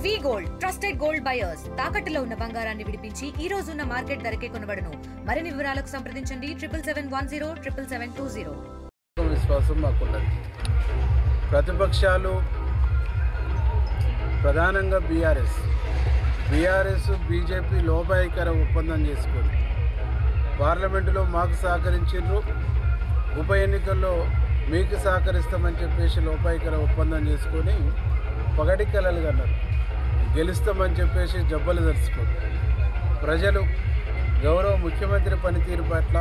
వి gold trusted gold buyers తాకట్టులో ఉన్న బంగారాన్ని విడిపించి ఈ రోజు ఉన్న మార్కెట్ ధరకే కొనబడును. మరిన్ని వివరాలకు సంప్రదించండి 7710 విశ్వాసం మాకున్నది. ప్రతిపక్షాలు ప్రధానంగా బీఆర్ఎస్ బీజేపీ లోపాయికర ఒప్పందం చేసుకుంది. పార్లమెంటులో మాకు సహకరించారు, ఉప ఎన్నికల్లో మీకు సహకరిస్తామని చెప్పేసి లోపాయికర ఒప్పందం చేసుకొని పగటి కలలు కన్నారు. గెలుస్తామని చెప్పేసి జబ్బలు తెరుచుకోరు. ప్రజలు గౌరవ ముఖ్యమంత్రి పనితీరు పట్ల,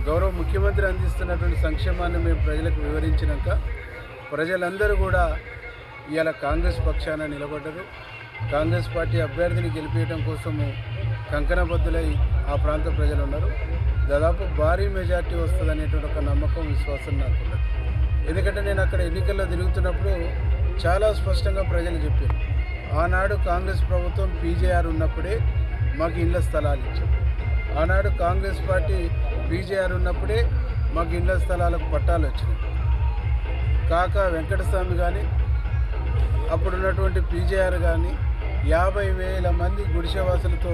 గౌరవ ముఖ్యమంత్రి అందిస్తున్నటువంటి సంక్షేమాన్ని మేము ప్రజలకు వివరించినాక ప్రజలందరూ కూడా ఇవాళ కాంగ్రెస్ పక్షాన నిలబడ్డారు. కాంగ్రెస్ పార్టీ అభ్యర్థిని గెలిపించడం కోసము కంకణబద్దులై ఆ ప్రాంత ప్రజలు ఉన్నారు. దాదాపు భారీ మెజార్టీ వస్తుందనేటువంటి ఒక నమ్మకం, విశ్వాసం నాకున్నది. ఎందుకంటే నేను అక్కడ ఎన్నికల్లో తిరుగుతున్నప్పుడు చాలా స్పష్టంగా ప్రజలు చెప్పారు, ఆనాడు కాంగ్రెస్ ప్రభుత్వం పీజేఆర్ ఉన్నప్పుడే మాకు ఇళ్ల స్థలాలు ఇచ్చారు. ఆనాడు కాంగ్రెస్ పార్టీ పీజేఆర్ ఉన్నప్పుడే మాకు ఇళ్ల స్థలాలకు పట్టాలు వచ్చినాయి. కాక వెంకటస్వామి కానీ అప్పుడున్నటువంటి పీజేఆర్ కానీ 50,000 మంది గుడిసెవాసులతో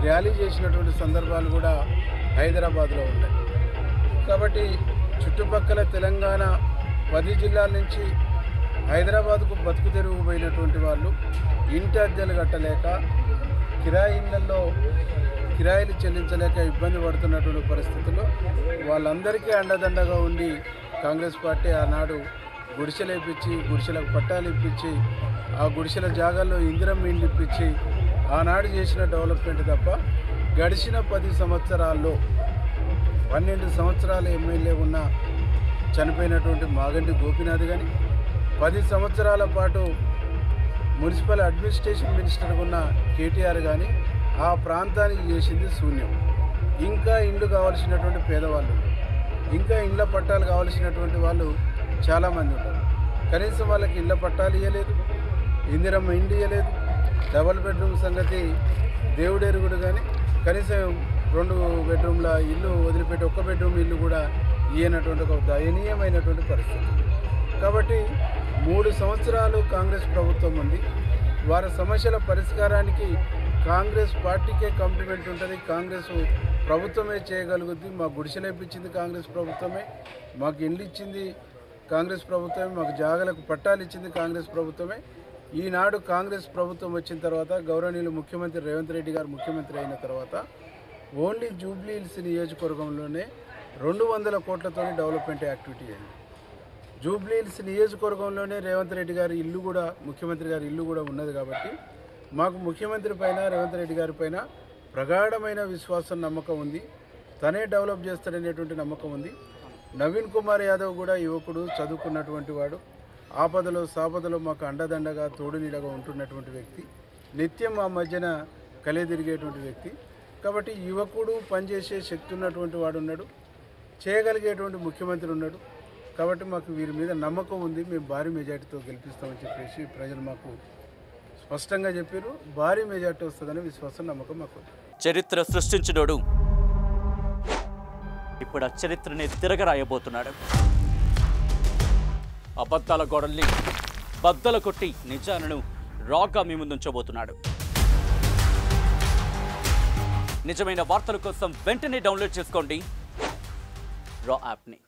ర్యాలీ చేసినటువంటి సందర్భాలు కూడా హైదరాబాద్లో ఉన్నాయి. కాబట్టి చుట్టుపక్కల తెలంగాణ 10 జిల్లాల నుంచి హైదరాబాద్కు బతుకు తెరువు పోయినటువంటి వాళ్ళు ఇంటి అద్దెలు కట్టలేక, కిరాయి ఇళ్లలో కిరాయిలు చెల్లించలేక ఇబ్బంది పడుతున్నటువంటి పరిస్థితుల్లో వాళ్ళందరికీ అండదండగా ఉండి కాంగ్రెస్ పార్టీ ఆనాడు గుడిసెలు ఇప్పించి, గుడిసెలకు పట్టాలు ఇప్పించి, ఆ గుడిసెల జాగాల్లో ఇందిరమ్మ ఇండ్లు ఇప్పించి ఆనాడు చేసిన డెవలప్మెంట్ తప్ప గడిచిన 10 సంవత్సరాల్లో 12 సంవత్సరాల ఎమ్మెల్యే ఉన్న చనిపోయినటువంటి మాగంటి గోపీనాథ్ కానీ, 10 సంవత్సరాల పాటు మున్సిపల్ అడ్మినిస్ట్రేషన్ మినిస్టర్గా ఉన్న కేటీఆర్ కానీ ఆ ప్రాంతానికి చేసింది శూన్యం. ఇంకా ఇండ్లు కావాల్సినటువంటి పేదవాళ్ళు, ఇంకా ఇండ్ల పట్టాలు కావాల్సినటువంటి వాళ్ళు చాలామంది ఉన్నారు. కనీసం వాళ్ళకి ఇళ్ల పట్టాలు ఇవ్వలేదు, ఇందిరమ్మ ఇండ్లు ఇవ్వలేదు. డబల్ బెడ్రూమ్ సంగతి దేవుడెరుగుడు కానీ కనీసం 2 బెడ్రూమ్ల ఇల్లు వదిలిపెట్టి 1 బెడ్రూమ్ ఇల్లు కూడా ఇయ్యనటువంటి ఒక దయనీయమైనటువంటి పరిస్థితి. కాబట్టి 3 సంవత్సరాలు కాంగ్రెస్ ప్రభుత్వం ఉంది. వారి సమస్యల పరిష్కారానికి కాంగ్రెస్ పార్టీకే కాంప్లిమెంట్ ఉంటుంది. కాంగ్రెస్ ప్రభుత్వమే చేయగలుగుద్ది. మాకు గుడిసెలు ఇప్పించింది కాంగ్రెస్ ప్రభుత్వమే, మాకు ఇండ్లు ఇచ్చింది కాంగ్రెస్ ప్రభుత్వమే, మాకు జాగలకు పట్టాలు ఇచ్చింది కాంగ్రెస్ ప్రభుత్వమే. ఈనాడు కాంగ్రెస్ ప్రభుత్వం వచ్చిన తర్వాత, గౌరవనీయులు ముఖ్యమంత్రి రేవంత్ రెడ్డి గారు ముఖ్యమంత్రి అయిన తర్వాత ఓన్లీ జూబ్లీ హిల్స్ నియోజకవర్గంలోనే 200 కోట్లతో డెవలప్మెంట్ యాక్టివిటీ అయింది. జూబ్లీ హిల్స్ నియోజకవర్గంలోనే రేవంత్ రెడ్డి గారి ఇల్లు కూడా, ముఖ్యమంత్రి గారి ఇల్లు కూడా ఉన్నది. కాబట్టి మాకు ముఖ్యమంత్రి పైన, రేవంత్ రెడ్డి గారి పైన ప్రగాఢమైన విశ్వాసం, నమ్మకం ఉంది. తనే డెవలప్ చేస్తాడనేటువంటి నమ్మకం ఉంది. నవీన్ కుమార్ యాదవ్ కూడా యువకుడు, చదువుకున్నటువంటి వాడు, ఆపదలో సాపదలో మాకు అండదండగా తోడునీడగా ఉంటున్నటువంటి వ్యక్తి, నిత్యం మా మధ్యన కలియదిరిగేటువంటి వ్యక్తి. కాబట్టి యువకుడు, పనిచేసే శక్తి ఉన్నటువంటి వాడు ఉన్నాడు, చేయగలిగేటువంటి ముఖ్యమంత్రి ఉన్నాడు. కాబట్టి మాకు వీరి మీద నమ్మకం ఉంది. మేము భారీ మెజార్టీతో గెలిపిస్తామని చెప్పేసి ప్రజలు మాకు స్పష్టంగా చెప్పారు. భారీ మెజార్టీ వస్తుందనే విశ్వాసం, నమ్మకం మాకు. చరిత్ర సృష్టించినోడు ఇప్పుడు ఆ చరిత్రని తిరగరాయబోతున్నాడు. అబద్ధాల గోడల్ని బద్దలు కొట్టి నిజాలను రాగా మీ ముందుంచబోతున్నాడు. నిజమైన వార్తల కోసం వెంటనే డౌన్లోడ్ చేసుకోండి రా యాప్ని.